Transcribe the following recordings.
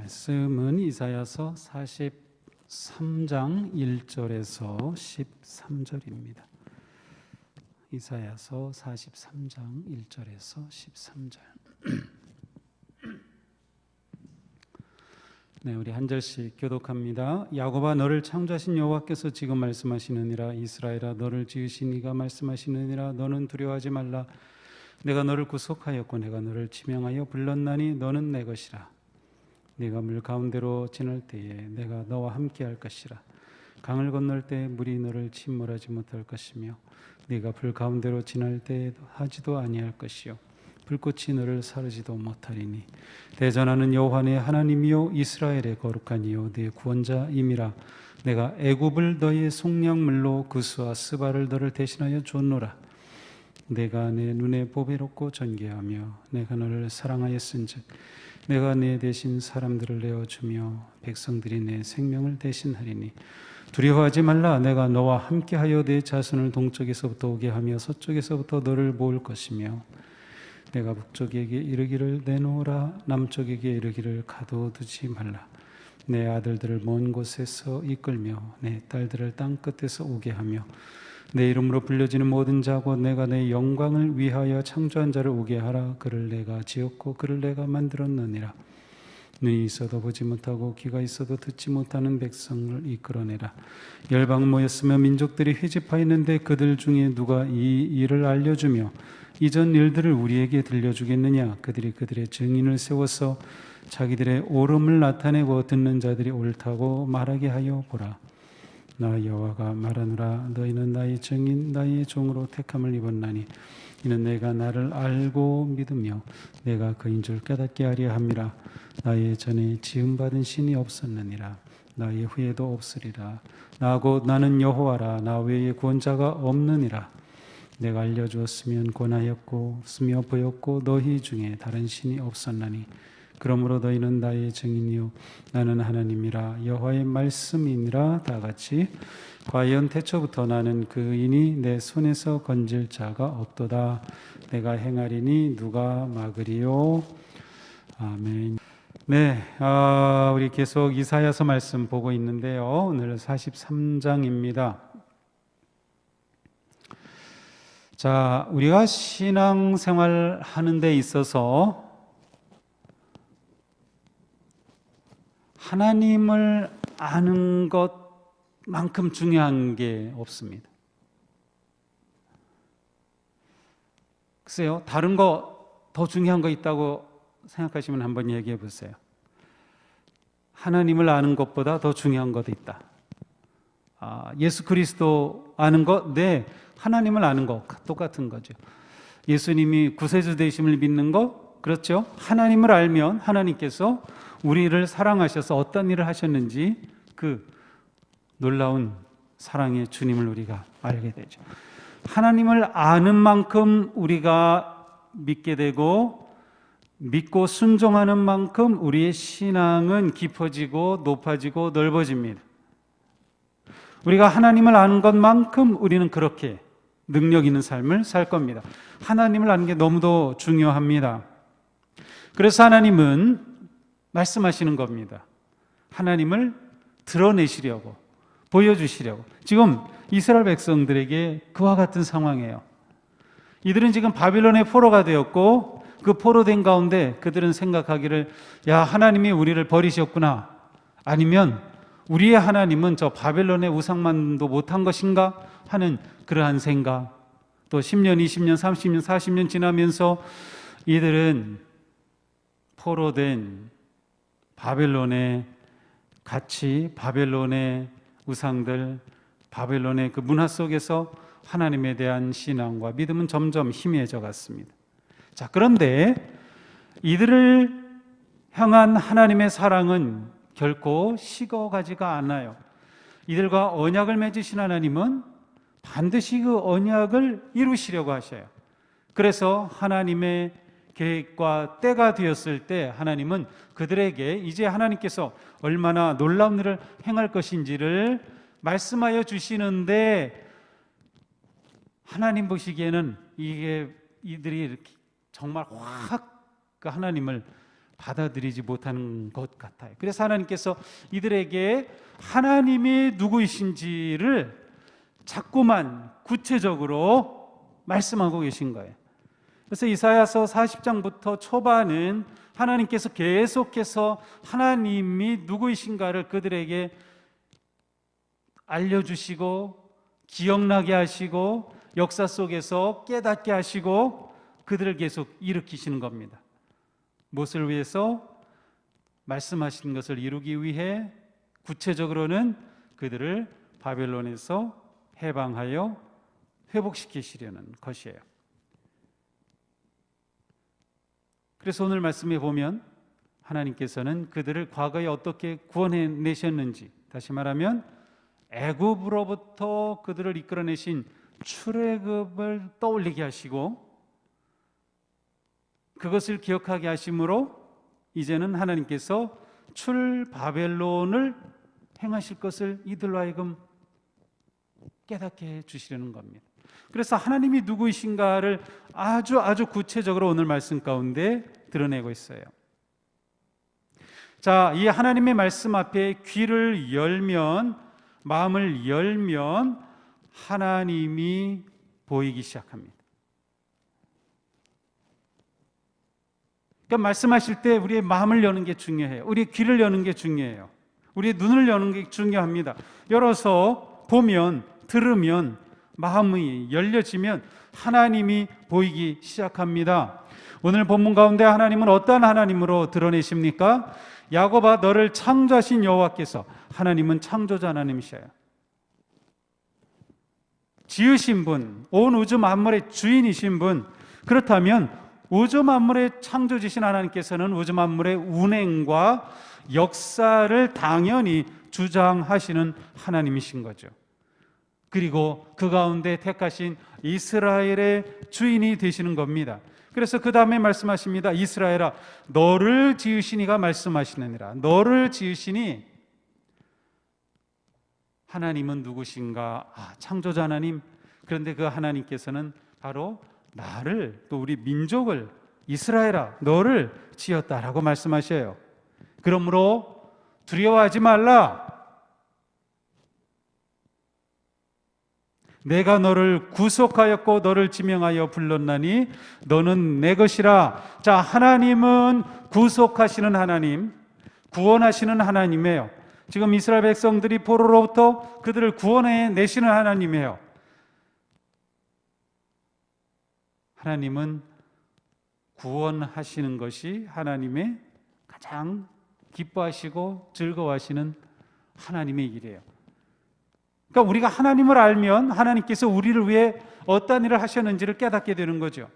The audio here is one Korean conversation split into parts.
말씀은 이사야서 43장 1절에서 13절입니다. 이사야서 43장 1절에서 13절. 네, 우리 한 절씩 교독합니다. 야곱아, 너를 창조하신 여호와께서 지금 말씀하시느니라. 이스라엘아, 너를 지으신 이가 말씀하시느니라. 너는 두려워하지 말라. 내가 너를 구속하였고 내가 너를 지명하여 불렀나니 너는 내 것이라. 네가 물 가운데로 지날 때에 내가 너와 함께할 것이라. 강을 건널 때 물이 너를 침몰하지 못할 것이며 네가 불 가운데로 지날 때에도 하지도 아니할 것이요 불꽃이 너를 사르지도 못하리니 대전하는 여호와 네 하나님이요 이스라엘의 거룩한 이요 네 구원자임이라. 내가 애굽을 너의 속량물로 구스와 스바를 너를 대신하여 줬노라. 내가 내 눈에 보배롭고 존귀하며 내가 너를 사랑하였은즉 내가 내 대신 사람들을 내어주며 백성들이 내 생명을 대신하리니 두려워하지 말라. 내가 너와 함께하여 내 자손을 동쪽에서부터 오게 하며 서쪽에서부터 너를 모을 것이며 내가 북쪽에게 이르기를 내놓으라. 남쪽에게 이르기를 가둬두지 말라. 내 아들들을 먼 곳에서 이끌며 내 딸들을 땅 끝에서 오게 하며 내 이름으로 불려지는 모든 자고 내가 내 영광을 위하여 창조한 자를 오게 하라. 그를 내가 지었고 그를 내가 만들었느니라. 눈이 있어도 보지 못하고 귀가 있어도 듣지 못하는 백성을 이끌어내라. 열방 모였으며 민족들이 회집하였는데 그들 중에 누가 이 일을 알려주며 이전 일들을 우리에게 들려주겠느냐. 그들이 그들의 증인을 세워서 자기들의 옳음을 나타내고 듣는 자들이 옳다고 말하게 하여 보라. 나 여호와가 말하노라. 너희는 나의 증인 나의 종으로 택함을 입었나니 이는 내가 나를 알고 믿으며 내가 그인 줄 깨닫게 하려 함이라. 나의 전에 지음받은 신이 없었느니라. 나의 후에도 없으리라. 나 곧 나는 여호와라. 나 외에 구원자가 없느니라. 내가 알려주었으면 권하였고 쓰며 보였고 너희 중에 다른 신이 없었나니 그러므로 너희는 나의 증인이요 나는 하나님이라. 여호와의 말씀이니라. 다 같이 과연 태초부터 나는 그이니 내 손에서 건질 자가 없도다. 내가 행하리니 누가 막으리요. 아멘. 네, 우리 계속 이사야서 말씀 보고 있는데요. 오늘 43장입니다. 자, 우리가 신앙생활 하는 데 있어서 하나님을 아는 것만큼 중요한 게 없습니다. 글쎄요, 다른 거 더 중요한 거 있다고 생각하시면 한번 얘기해 보세요. 하나님을 아는 것보다 더 중요한 것도 있다. 예수 그리스도 아는 것, 네, 하나님을 아는 것 똑같은 거죠. 예수님이 구세주 되심을 믿는 것, 그렇죠? 하나님을 알면 하나님께서 우리를 사랑하셔서 어떤 일을 하셨는지 그 놀라운 사랑의 주님을 우리가 알게 되죠. 하나님을 아는 만큼 우리가 믿게 되고 믿고 순종하는 만큼 우리의 신앙은 깊어지고 높아지고 넓어집니다. 우리가 하나님을 아는 것만큼 우리는 그렇게 능력 있는 삶을 살 겁니다. 하나님을 아는 게 너무도 중요합니다. 그래서 하나님은 말씀하시는 겁니다. 하나님을 드러내시려고, 보여주시려고. 지금 이스라엘 백성들에게 그와 같은 상황이에요. 이들은 지금 바빌론의 포로가 되었고 그 포로된 가운데 그들은 생각하기를 야, 하나님이 우리를 버리셨구나. 아니면 우리의 하나님은 저 바벨론의 우상만도 못한 것인가 하는 그러한 생각. 또 10년, 20년, 30년, 40년 지나면서 이들은 포로된 바벨론의 가치, 바벨론의 우상들, 바벨론의 그 문화 속에서 하나님에 대한 신앙과 믿음은 점점 희미해져 갔습니다. 자, 그런데 이들을 향한 하나님의 사랑은 결코 식어가지가 않아요. 이들과 언약을 맺으신 하나님은 반드시 그 언약을 이루시려고 하셔요. 그래서 하나님의 계획과 때가 되었을 때 하나님은 그들에게 이제 하나님께서 얼마나 놀라운 일을 행할 것인지를 말씀하여 주시는데 하나님 보시기에는 이들이 이렇게 정말 확 그 하나님을 받아들이지 못하는 것 같아요. 그래서 하나님께서 이들에게 하나님이 누구이신지를 자꾸만 구체적으로 말씀하고 계신 거예요. 그래서 이사야서 40장부터 초반은 하나님께서 계속해서 하나님이 누구이신가를 그들에게 알려주시고 기억나게 하시고 역사 속에서 깨닫게 하시고 그들을 계속 일으키시는 겁니다. 무엇을 위해서? 말씀하신 것을 이루기 위해 구체적으로는 그들을 바벨론에서 해방하여 회복시키시려는 것이에요. 그래서 오늘 말씀에 보면 하나님께서는 그들을 과거에 어떻게 구원해내셨는지, 다시 말하면 애굽으로부터 그들을 이끌어내신 출애굽을 떠올리게 하시고 그것을 기억하게 하심으로 이제는 하나님께서 출바벨론을 행하실 것을 이들로 하여금 깨닫게 해주시려는 겁니다. 그래서 하나님이 누구이신가를 아주 구체적으로 오늘 말씀 가운데 드러내고 있어요. 자, 이 하나님의 말씀 앞에 귀를 열면, 마음을 열면 하나님이 보이기 시작합니다. 그러니까 말씀하실 때 우리의 마음을 여는 게 중요해요. 우리의 귀를 여는 게 중요해요. 우리의 눈을 여는 게 중요합니다. 열어서 보면, 들으면, 마음이 열려지면 하나님이 보이기 시작합니다. 오늘 본문 가운데 하나님은 어떠한 하나님으로 드러내십니까? 야곱아, 너를 창조하신 여호와께서, 하나님은 창조자 하나님이셔요. 지으신 분, 온 우주 만물의 주인이신 분. 그렇다면 우주 만물의 창조주신 하나님께서는 우주 만물의 운행과 역사를 당연히 주장하시는 하나님이신 거죠. 그리고 그 가운데 택하신 이스라엘의 주인이 되시는 겁니다. 그래서 그 다음에 말씀하십니다. 이스라엘아, 너를 지으시니가 말씀하시느니라. 너를 지으시니, 하나님은 누구신가? 창조자 하나님. 그런데 그 하나님께서는 바로 나를, 또 우리 민족을, 이스라엘아, 너를 지었다라고 말씀하셔요. 그러므로 두려워하지 말라. 내가 너를 구속하였고 너를 지명하여 불렀나니 너는 내 것이라. 자, 하나님은 구속하시는 하나님, 구원하시는 하나님이에요. 지금 이스라엘 백성들이 포로로부터 그들을 구원해 내시는 하나님이에요. 하나님은 구원하시는 것이 하나님의 가장 기뻐하시고 즐거워하시는 하나님의 일이에요. 그러니까 우리가 하나님을 알면 하나님께서 우리를 위해 어떤 일을 하셨는지를 깨닫게 되는 거죠.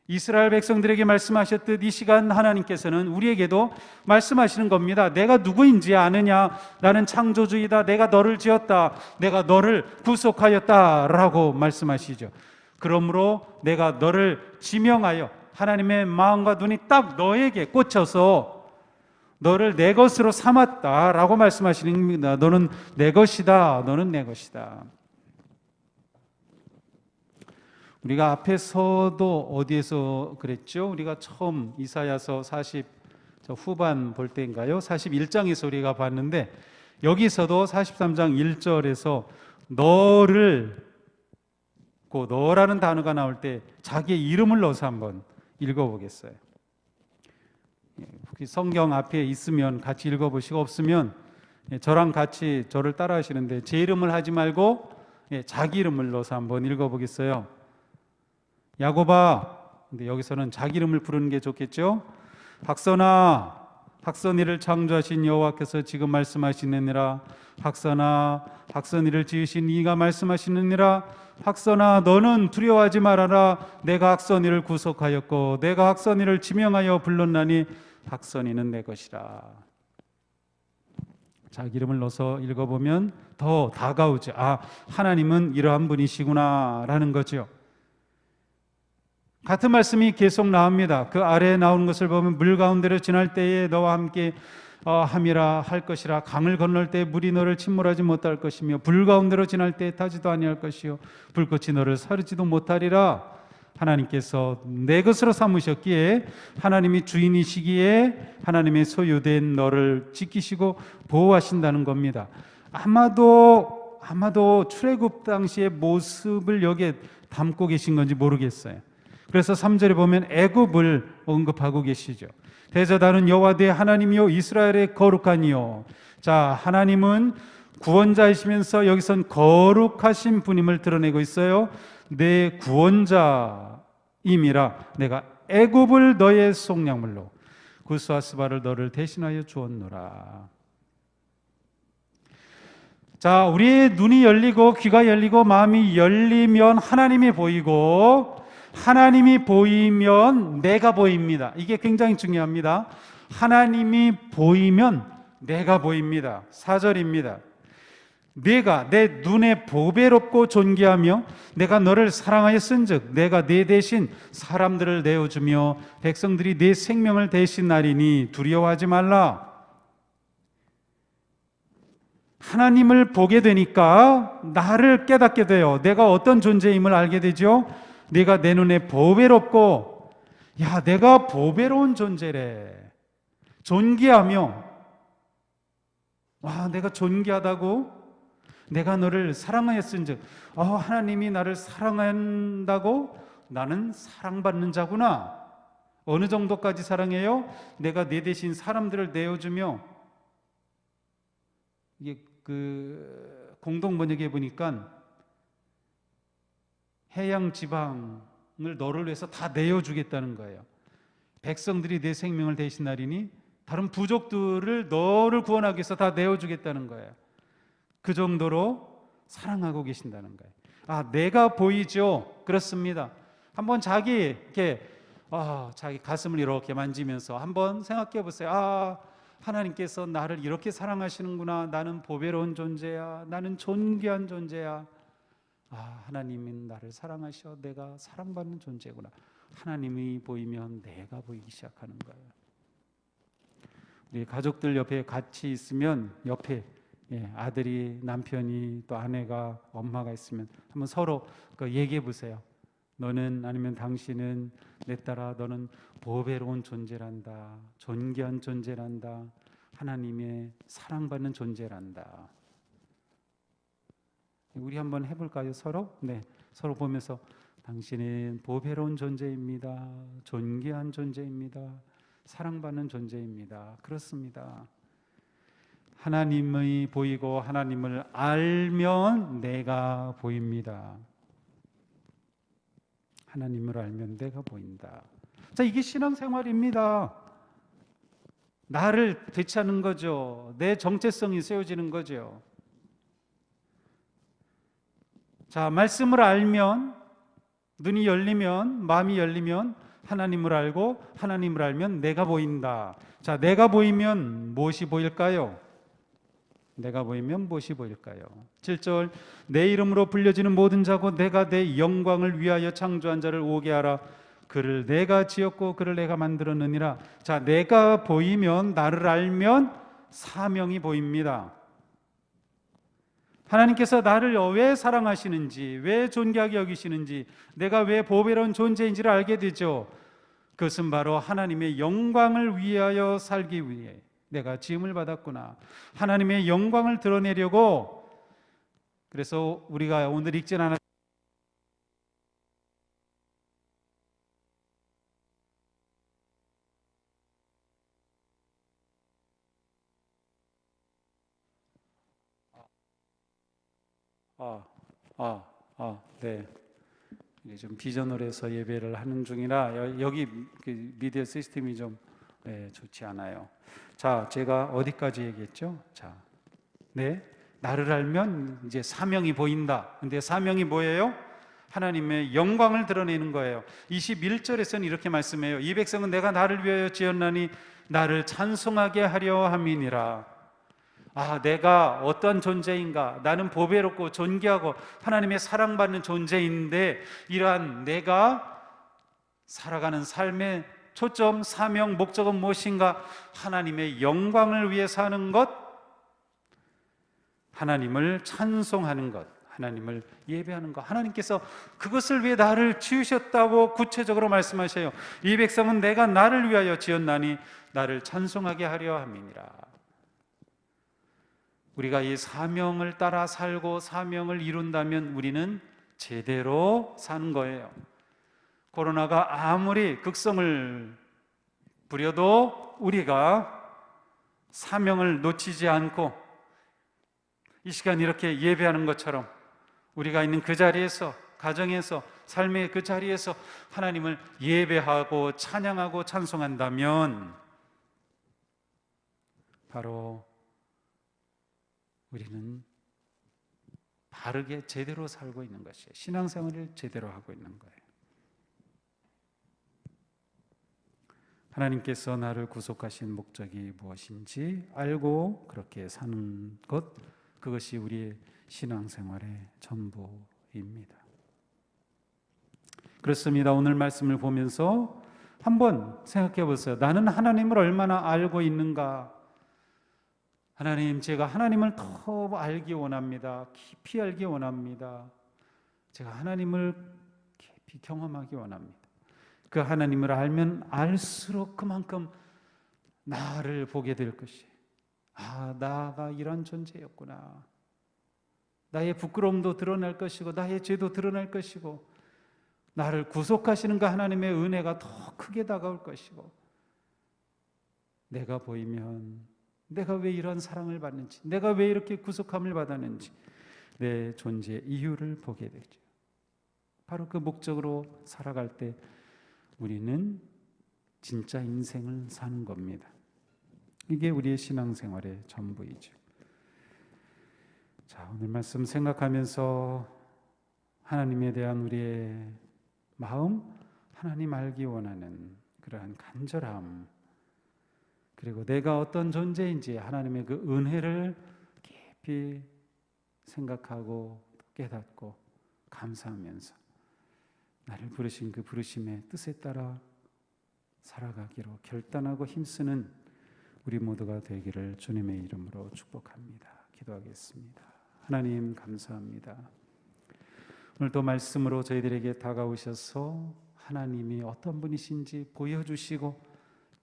이스라엘 백성들에게 말씀하셨듯 이 시간 하나님께서는 우리에게도 말씀하시는 겁니다. 내가 누구인지 아느냐? 나는 창조주이다. 내가 너를 지었다. 내가 너를 구속하였다라고 말씀하시죠. 그러므로 내가 너를 지명하여, 하나님의 마음과 눈이 딱 너에게 꽂혀서 너를 내 것으로 삼았다라고 말씀하시는 겁니다. 너는 내 것이다. 너는 내 것이다. 우리가 앞에서도 어디에서 그랬죠? 우리가 처음 이사야서 40 후반 볼 때인가요? 41장에서 우리가 봤는데, 여기서도 43장 1절에서 너를, 그 너라는 단어가 나올 때 자기의 이름을 넣어서 한번 읽어보겠어요. 성경 앞에 있으면 같이 읽어보시고, 없으면 저랑 같이 저를 따라 하시는데 제 이름을 하지 말고 자기 이름을 넣어서 한번 읽어보겠어요. 야곱아, 근데 여기서는 자기 이름을 부르는 게 좋겠죠? 학선아, 학선이를 창조하신 여호와께서 지금 말씀하시느니라. 학선아, 학선이를 지으신 이가 말씀하시느니라. 학선아, 너는 두려워하지 말아라. 내가 학선이를 구속하였고 내가 학선이를 지명하여 불렀나니 학선이는 내 것이라. 자기 이름을 넣어서 읽어보면 더 다가오죠. 하나님은 이러한 분이시구나 라는 거죠. 같은 말씀이 계속 나옵니다. 그 아래에 나오는 것을 보면 물 가운데로 지날 때에 너와 함께 함이라 할 것이라. 강을 건널 때 물이 너를 침몰하지 못할 것이며 불 가운데로 지날 때에 타지도 아니할 것이요 불꽃이 너를 사르지도 못하리라. 하나님께서 내 것으로 삼으셨기에, 하나님이 주인이시기에 하나님의 소유된 너를 지키시고 보호하신다는 겁니다. 아마도 출애굽 당시의 모습을 여기에 담고 계신 건지 모르겠어요. 그래서 3절에 보면 애굽을 언급하고 계시죠. 대저다는 여호와 내 하나님이요 이스라엘의 거룩하니요. 자, 하나님은 구원자이시면서 여기선 거룩하신 분임을 드러내고 있어요. 내 구원자임이라 내가 애굽을 너의 속량물로 구스와 스바를 너를 대신하여 주었노라. 자, 우리의 눈이 열리고 귀가 열리고 마음이 열리면 하나님이 보이고, 하나님이 보이면 내가 보입니다. 이게 굉장히 중요합니다. 하나님이 보이면 내가 보입니다. 4절입니다. 내가 내 눈에 보배롭고 존귀하며 내가 너를 사랑하였은즉 내가 네 대신 사람들을 내어주며 백성들이 네 생명을 대신하리니 두려워하지 말라. 하나님을 보게 되니까 나를 깨닫게 돼요. 내가 어떤 존재임을 알게 되죠. 내가 내 눈에 보배롭고, 야, 내가 보배로운 존재래. 존귀하며, 와, 내가 존귀하다고? 내가 너를 사랑하였은즉, 하나님이 나를 사랑한다고? 나는 사랑받는 자구나. 어느 정도까지 사랑해요? 내가 내 대신 사람들을 내어주며, 이게 공동 번역에 보니까 해양 지방을 너를 위해서 다 내어주겠다는 거예요. 백성들이 내 생명을 대신하리니 다른 부족들을 너를 구원하기 위해서 다 내어주겠다는 거예요. 그 정도로 사랑하고 계신다는 거예요. 내가 보이죠? 그렇습니다. 한번 자기 가슴을 이렇게 만지면서 한번 생각해 보세요. 하나님께서 나를 이렇게 사랑하시는구나. 나는 보배로운 존재야. 나는 존귀한 존재야. 하나님은 나를 사랑하셔. 내가 사랑받는 존재구나. 하나님이 보이면 내가 보이기 시작하는 거예요. 우리 가족들 옆에 같이 있으면 옆에 아들이, 남편이, 또 아내가, 엄마가 있으면 한번 서로 얘기해 보세요. 너는, 아니면 당신은, 내 딸아, 너는 보배로운 존재란다. 존귀한 존재란다. 하나님의 사랑받는 존재란다. 우리 한번 해볼까요? 서로? 네, 서로 보면서 당신은 보배로운 존재입니다. 존귀한 존재입니다. 사랑받는 존재입니다. 그렇습니다. 하나님이 보이고 하나님을 알면 내가 보입니다. 하나님을 알면 내가 보인다. 자, 이게 신앙생활입니다. 나를 되찾는 거죠. 내 정체성이 세워지는 거죠. 자, 말씀을 알면, 눈이 열리면, 마음이 열리면 하나님을 알고, 하나님을 알면 내가 보인다. 자, 내가 보이면 무엇이 보일까요? 내가 보이면 무엇이 보일까요? 7절, 내 이름으로 불려지는 모든 자고 내가 내 영광을 위하여 창조한 자를 오게 하라. 그를 내가 지었고 그를 내가 만들었느니라. 자, 내가 보이면, 나를 알면 사명이 보입니다. 하나님께서 나를 왜 사랑하시는지, 왜 존귀하게 여기시는지, 내가 왜 보배로운 존재인지를 알게 되죠. 그것은 바로 하나님의 영광을 위하여 살기 위해 내가 지음을 받았구나. 하나님의 영광을 드러내려고. 그래서 우리가 오늘 읽진 않았 네. 이게 좀 비전으로 해서 예배를 하는 중이라 여기 미디어 시스템이 좀 좋지 않아요. 자, 제가 어디까지 얘기했죠? 자, 네, 나를 알면 이제 사명이 보인다. 근데 사명이 뭐예요? 하나님의 영광을 드러내는 거예요. 21절에서는 이렇게 말씀해요. 이 백성은 내가 나를 위하여 지었나니 나를 찬송하게 하려 함이니라. 내가 어떤 존재인가? 나는 보배롭고 존귀하고 하나님의 사랑받는 존재인데, 이러한 내가 살아가는 삶의 초점, 사명, 목적은 무엇인가? 하나님의 영광을 위해 사는 것, 하나님을 찬송하는 것, 하나님을 예배하는 것, 하나님께서 그것을 위해 나를 지으셨다고 구체적으로 말씀하셔요. 이 백성은 내가 나를 위하여 지었나니 나를 찬송하게 하려 함이니라. 우리가 이 사명을 따라 살고 사명을 이룬다면 우리는 제대로 사는 거예요. 코로나가 아무리 극성을 부려도 우리가 사명을 놓치지 않고 이 시간 이렇게 예배하는 것처럼 우리가 있는 그 자리에서, 가정에서, 삶의 그 자리에서 하나님을 예배하고 찬양하고 찬송한다면 바로 우리는 바르게 제대로 살고 있는 것이에요. 신앙생활을 제대로 하고 있는 거예요. 하나님께서 나를 구속하신 목적이 무엇인지 알고 그렇게 사는 것, 그것이 우리의 신앙생활의 전부입니다. 그렇습니다. 오늘 말씀을 보면서 한번 생각해 보세요. 나는 하나님을 얼마나 알고 있는가? 하나님, 제가 하나님을 더 알기 원합니다. 깊이 알기 원합니다. 제가 하나님을 깊이 경험하기 원합니다. 그 하나님을 알면 알수록 그만큼 나를 보게 될 것이에요. 아, 나가 이런 존재였구나. 나의 부끄러움도 드러날 것이고 나의 죄도 드러날 것이고 나를 구속하시는 그 하나님의 은혜가 더 크게 다가올 것이고 내가 보이면 내가 왜 이런 사랑을 받는지, 내가 왜 이렇게 구속함을 받았는지 내 존재의 이유를 보게 되죠. 바로 그 목적으로 살아갈 때 우리는 진짜 인생을 사는 겁니다. 이게 우리의 신앙생활의 전부이죠. 자, 오늘 말씀 생각하면서 하나님에 대한 우리의 마음, 하나님 알기 원하는 그러한 간절함, 그리고 내가 어떤 존재인지 하나님의 그 은혜를 깊이 생각하고 깨닫고 감사하면서 나를 부르신 그 부르심의 뜻에 따라 살아가기로 결단하고 힘쓰는 우리 모두가 되기를 주님의 이름으로 축복합니다. 기도하겠습니다. 하나님 감사합니다. 오늘도 말씀으로 저희들에게 다가오셔서 하나님이 어떤 분이신지 보여주시고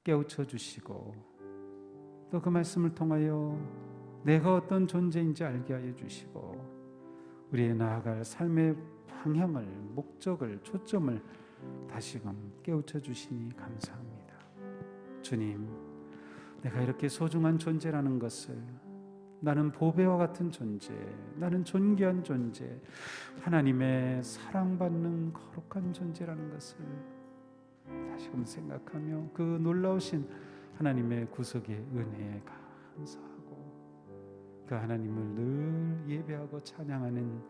깨우쳐 주시고 또 그 말씀을 통하여 내가 어떤 존재인지 알게 하여 주시고 우리의 나아갈 삶의 방향을, 목적을, 초점을 다시금 깨우쳐 주시니 감사합니다. 주님, 내가 이렇게 소중한 존재라는 것을, 나는 보배와 같은 존재, 나는 존귀한 존재, 하나님의 사랑받는 거룩한 존재라는 것을 다시금 생각하며 그 놀라우신 하나님의 구속의 은혜에 감사하고 그 하나님을 늘 예배하고 찬양하는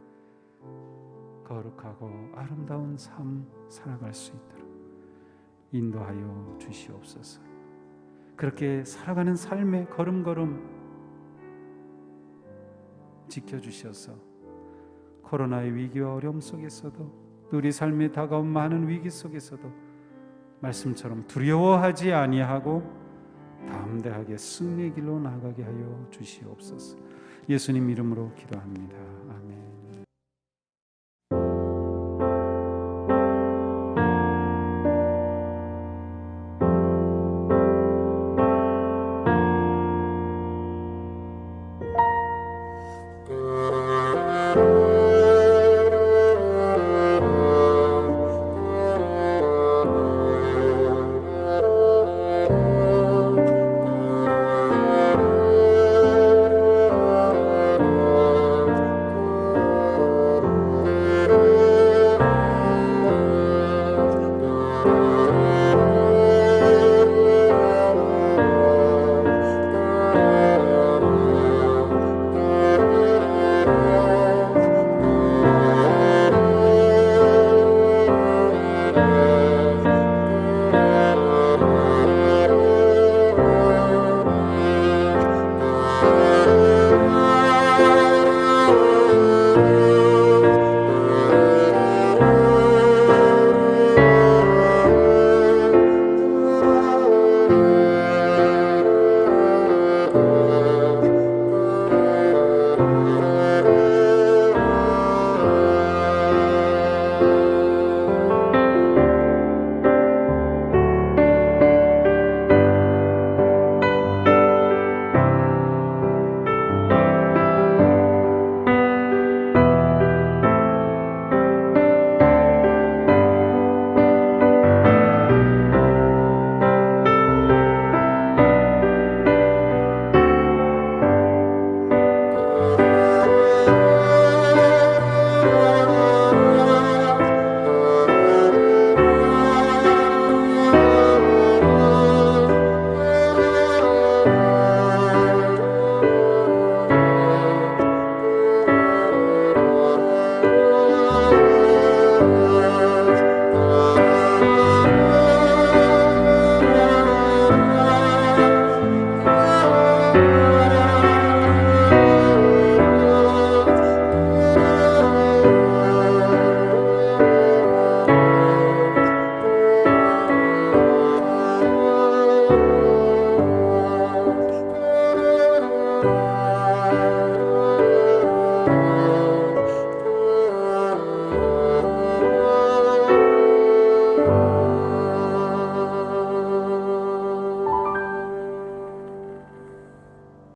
거룩하고 아름다운 삶 살아갈 수 있도록 인도하여 주시옵소서. 그렇게 살아가는 삶의 걸음걸음 지켜주셔서 코로나의 위기와 어려움 속에서도 또 우리 삶에 다가온 많은 위기 속에서도 말씀처럼 두려워하지 아니하고 담대하게 승리의 길로 나아가게 하여 주시옵소서. 예수님 이름으로 기도합니다. 아멘.